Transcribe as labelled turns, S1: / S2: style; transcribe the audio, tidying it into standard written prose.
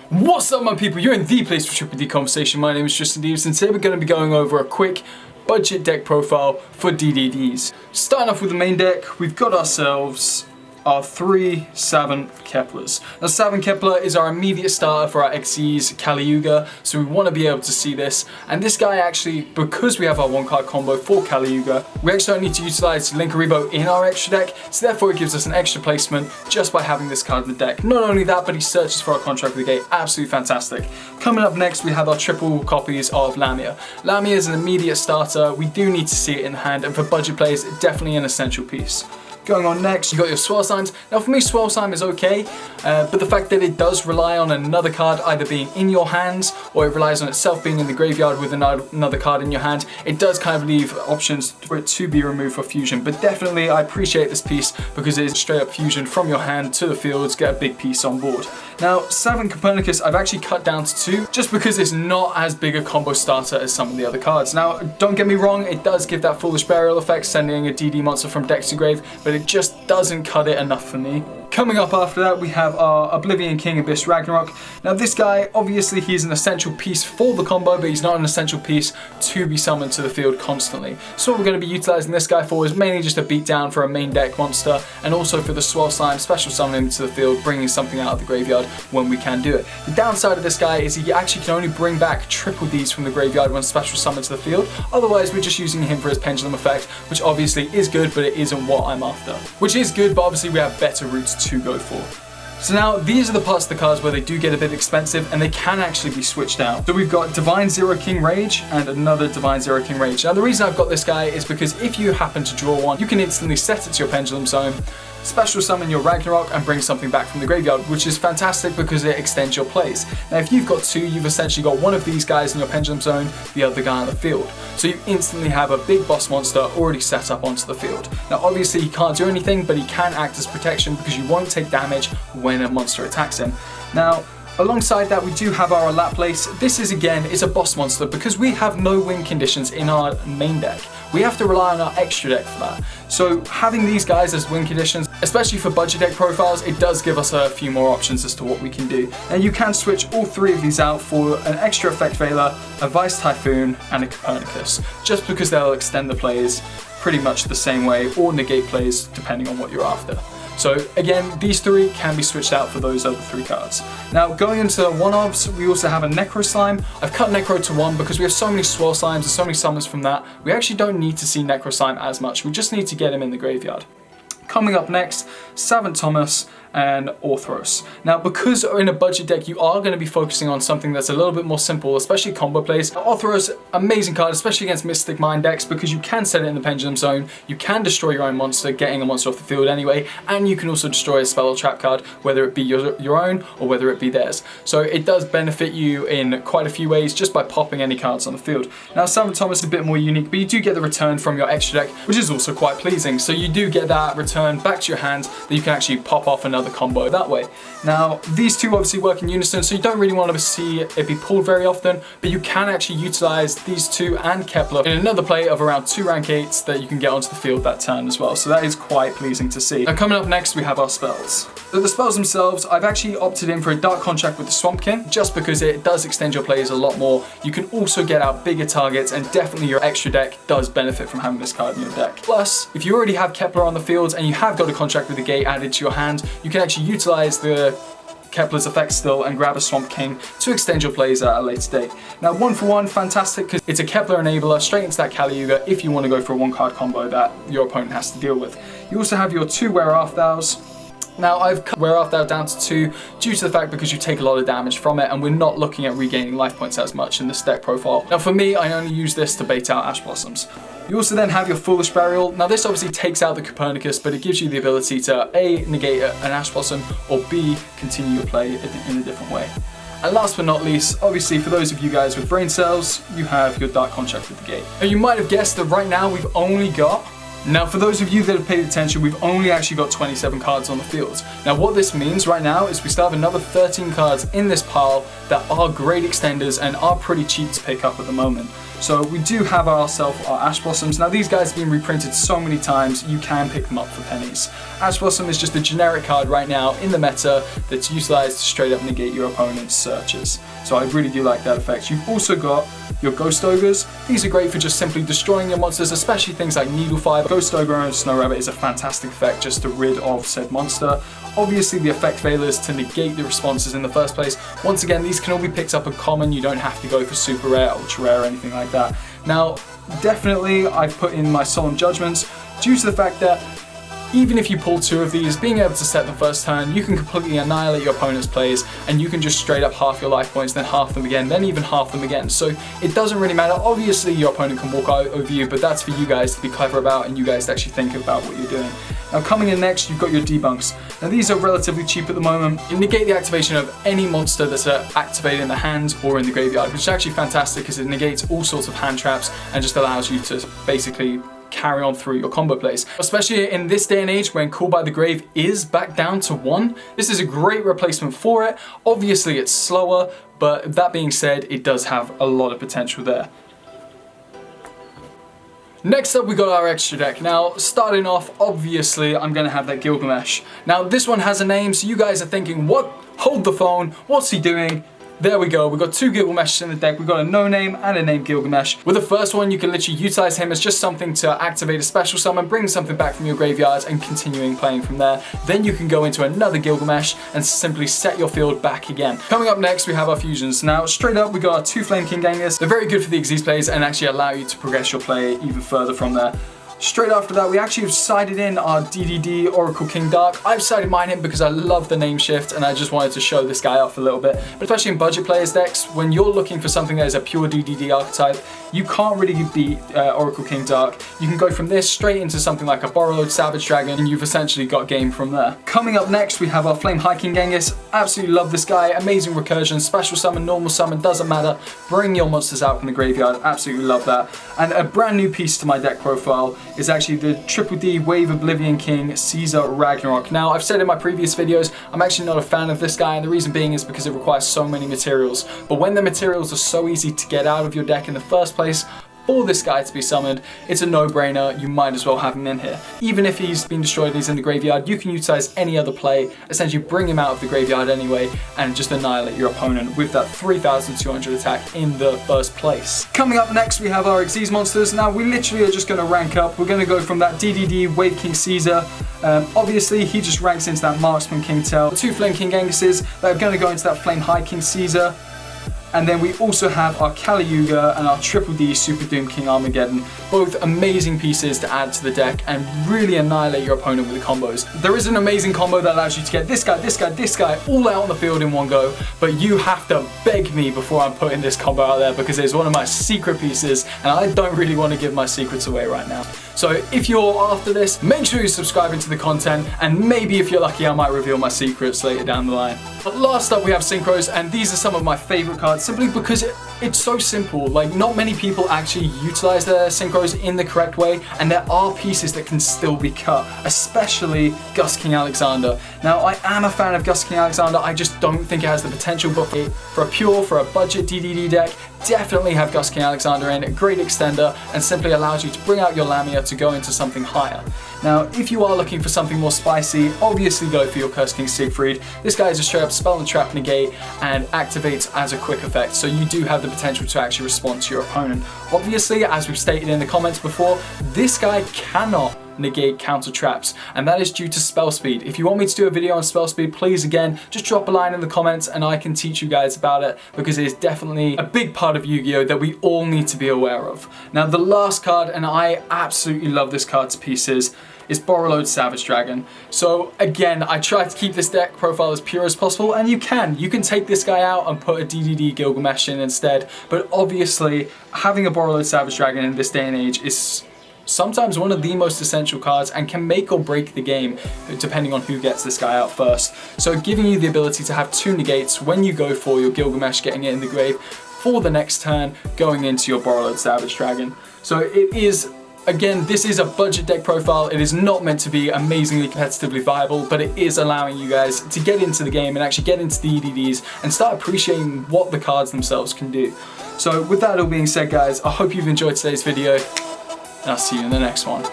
S1: What's up, my people? You're in the place for Triple D Conversation. My name is Tristan Deves, and today we're going to be going over a quick budget deck profile for DDDs. Starting off with the main deck, we've got ourselves our 3 Savant Keplers. Now, Savant Kepler is our immediate starter for our Exes Kali-Yuga, so we want to be able to see this. And this guy actually, because we have our 1-card combo for Kali-Yuga, we actually don't need to utilize Linkaribo in our extra deck, so therefore it gives us an extra placement just by having this card in the deck. Not only that, but he searches for our contract with the gate. Absolutely fantastic. Coming up next, we have our triple copies of Lamia. Lamia is an immediate starter. We do need to see it in hand, and for budget players, definitely an essential piece. Going on next, you got your Swirl Signs. Now for me, Swirl Sign is okay, but the fact that it does rely on another card either being in your hands, or it relies on itself being in the graveyard with another card in your hand, it does kind of leave options for it to be removed for fusion. But definitely, I appreciate this piece because it is straight up fusion from your hand to the fields, get a big piece on board. Now, Savant Copernicus, I've actually cut down to 2, just because it's not as big a combo starter as some of the other cards. Now, don't get me wrong, it does give that Foolish Burial effect, sending a DD monster from deck to grave, but it just doesn't cut it enough for me. Coming up after that, we have our Oblivion King Abyss Ragnarok. Now this guy, obviously he's an essential piece for the combo, but he's not an essential piece to be summoned to the field constantly. So what we're going to be utilizing this guy for is mainly just a beat down for a main deck monster, and also for the Swirl Slime special summoning to the field, bringing something out of the graveyard when we can do it. The downside of this guy is he actually can only bring back triple Ds from the graveyard when special summoned to the field. Otherwise, we're just using him for his pendulum effect, which obviously is good, but it isn't what I'm after. Which is good, but obviously we have better routes to go for. So now, these are the parts of the cards where they do get a bit expensive and they can actually be switched out. So we've got Divine Zero King Rage and another Divine Zero King Rage. Now the reason I've got this guy is because if you happen to draw one, you can instantly set it to your Pendulum Zone, special summon your Ragnarok and bring something back from the graveyard, which is fantastic because it extends your plays. Now if you've got 2, you've essentially got one of these guys in your Pendulum Zone, the other guy on the field. So you instantly have a big boss monster already set up onto the field. Now obviously he can't do anything, but he can act as protection because you won't take damage when a monster attacks him. Now, alongside that, we do have our Laplace. This is a boss monster because we have no win conditions in our main deck. We have to rely on our extra deck for that. So having these guys as win conditions, especially for budget deck profiles, it does give us a few more options as to what we can do. And you can switch all 3 of these out for an extra effect Veiler, a Vice Typhoon, and a Copernicus, just because they'll extend the plays pretty much the same way or negate plays depending on what you're after. So again, these 3 can be switched out for those other 3 cards. Now going into one-offs, we also have a Necro Slime. I've cut Necro to 1 because we have so many Swirl Slimes and so many summons from that. We actually don't need to see Necro Slime as much. We just need to get him in the graveyard. Coming up next, Savant Thomas and Orthros. Now, because in a budget deck, you are going to be focusing on something that's a little bit more simple, especially combo plays. Orthros, amazing card, especially against Mystic Mind decks, because you can set it in the Pendulum Zone, you can destroy your own monster, getting a monster off the field anyway, and you can also destroy a spell or trap card, whether it be your own or whether it be theirs. So it does benefit you in quite a few ways just by popping any cards on the field. Now, Savant Thomas is a bit more unique, but you do get the return from your extra deck, which is also quite pleasing. So you do get that return back to your hand that you can actually pop off another combo that way. Now these 2 obviously work in unison, so you don't really want to see it be pulled very often, but you can actually utilize these 2 and Kepler in another play of around 2 rank 8s that you can get onto the field that turn as well, so that is quite pleasing to see. Now coming up next, we have our spells. So the spells themselves, I've actually opted in for a Dark Contract with the Swamp King, just because it does extend your plays a lot more. You can also get out bigger targets, and definitely your extra deck does benefit from having this card in your deck. Plus, if you already have Kepler on the field and you have got a contract with the gate added to your hand, you can actually utilize the Kepler's effect still and grab a Swamp King to extend your plays at a later date. Now 1 for 1, fantastic, because it's a Kepler enabler straight into that Kali-Yuga if you want to go for a 1-card combo that your opponent has to deal with. You also have your 2 Wear-Off Thous. Now I've cut Wear-Off Thou down to 2 due to the fact because you take a lot of damage from it, and we're not looking at regaining life points as much in this deck profile. Now for me, I only use this to bait out Ash Blossoms. You also then have your Foolish Burial. Now this obviously takes out the Copernicus, but it gives you the ability to A, negate an Ash Blossom, or B, continue your play in a different way. And last but not least, obviously for those of you guys with brain cells, you have your Dark Contract with the gate. Now you might have guessed that right now we've only got Now for those of you that have paid attention, we've only actually got 27 cards on the field. Now what this means right now is we still have another 13 cards in this pile that are great extenders and are pretty cheap to pick up at the moment. So we do have ourselves our Ash Blossoms. Now these guys have been reprinted so many times, you can pick them up for pennies. Ash Blossom is just a generic card right now in the meta that's utilized to straight up negate your opponent's searches. So I really do like that effect. You've also got your Ghost Ogres. These are great for just simply destroying your monsters, especially things like Needle Fire. Ghost Ogre and Snow Rabbit is a fantastic effect just to rid of said monster. Obviously the effect failures to negate the responses in the first place. Once again, these can all be picked up in common. You don't have to go for super rare, ultra rare, or anything like that. Now, definitely I've put in my Solemn Judgments due to the fact that even if you pull 2 of these, being able to set the first turn, you can completely annihilate your opponent's plays, and you can just straight up half your life points, then half them again, then even half them again. So it doesn't really matter. Obviously your opponent can walk over you, but that's for you guys to be clever about and you guys to actually think about what you're doing. Now coming in next, you've got your Debunks. Now these are relatively cheap at the moment. You negate the activation of any monster that's activated in the hand or in the graveyard, which is actually fantastic because it negates all sorts of hand traps and just allows you to basically carry on through your combo plays. Especially in this day and age when Call by the Grave is back down to 1, this is a great replacement for it. Obviously it's slower, but that being said, it does have a lot of potential there. Next up we got our extra deck. Now starting off, obviously I'm going to have that Gilgamesh. Now this one has a name, so you guys are thinking, what? Hold the phone, what's he doing? There we go, we've got 2 Gilgameshes in the deck. We've got a no-name and a name Gilgamesh. With the first one, you can literally utilize him as just something to activate a special summon, bring something back from your graveyard, and continuing playing from there. Then you can go into another Gilgamesh and simply set your field back again. Coming up next, we have our fusions. Now, straight up, we got our 2 Flame King Gangers. They're very good for the Exes plays and actually allow you to progress your play even further from there. Straight after that, we actually have sided in our DDD Oracle King Dark. I've sided mine in because I love the name shift and I just wanted to show this guy off a little bit. But especially in budget players decks, when you're looking for something that is a pure DDD archetype, you can't really beat Oracle King Dark. You can go from this straight into something like a Borreload Savage Dragon and you've essentially got game from there. Coming up next, we have our Flame Hiking Genghis. Absolutely love this guy. Amazing recursion, special summon, normal summon, doesn't matter. Bring your monsters out from the graveyard. Absolutely love that. And a brand new piece to my deck profile is actually the Triple D Wave Oblivion King Caesar Ragnarok. Now, I've said in my previous videos, I'm actually not a fan of this guy, and the reason being is because it requires so many materials. But when the materials are so easy to get out of your deck in the first place, for this guy to be summoned, it's a no-brainer. You might as well have him in here. Even if he's been destroyed and he's in the graveyard, you can utilize any other play, essentially bring him out of the graveyard anyway, and just annihilate your opponent with that 3,200 attack in the first place. Coming up next, we have our Exes Monsters. Now, we literally are just going to rank up. We're going to go from that DDD Wave King Caesar. Obviously, he just ranks into that Marksman King Tail. 2 Flame King Gengises that are going to go into that Flame High King Caesar. And then we also have our Kali Yuga and our Triple D Super Doom King Armageddon. Both amazing pieces to add to the deck and really annihilate your opponent with the combos. There is an amazing combo that allows you to get this guy, this guy, this guy all out on the field in one go, but you have to beg me before I'm putting this combo out there because it's one of my secret pieces and I don't really want to give my secrets away right now. So if you're after this, make sure you're subscribing to the content, and maybe if you're lucky I might reveal my secrets later down the line. But last up we have Synchros, and these are some of my favorite cards simply because it's so simple. Like, not many people actually utilize their Synchros in the correct way, and there are pieces that can still be cut, especially Gus King Alexander. Now, I am a fan of Gus King Alexander, I just don't think it has the potential, but for a budget DDD deck, definitely have Gus King Alexander in, a great extender, and simply allows you to bring out your Lamia to go into something higher. Now, if you are looking for something more spicy, obviously go for your Curse King Siegfried. This guy is a straight up spell and trap negate and activates as a quick effect, so you do have the potential to actually respond to your opponent. Obviously, as we've stated in the comments before, this guy cannot negate counter traps, and that is due to spell speed. If you want me to do a video on spell speed, please again just drop a line in the comments and I can teach you guys about it, because it is definitely a big part of Yu-Gi-Oh that we all need to be aware of. Now, the last card, and I absolutely love this card to pieces, is Borreload Savage Dragon. So again, I try to keep this deck profile as pure as possible, and you can take this guy out and put a DDD Gilgamesh in instead, but obviously having a Borreload Savage Dragon in this day and age is sometimes one of the most essential cards and can make or break the game depending on who gets this guy out first. So giving you the ability to have 2 negates when you go for your Gilgamesh, getting it in the grave for the next turn, going into your Borreload Savage Dragon. So it is Again, this is a budget deck profile. It is not meant to be amazingly competitively viable, but it is allowing you guys to get into the game and actually get into the DDDs and start appreciating what the cards themselves can do. So with that all being said, guys, I hope you've enjoyed today's video, and I'll see you in the next one.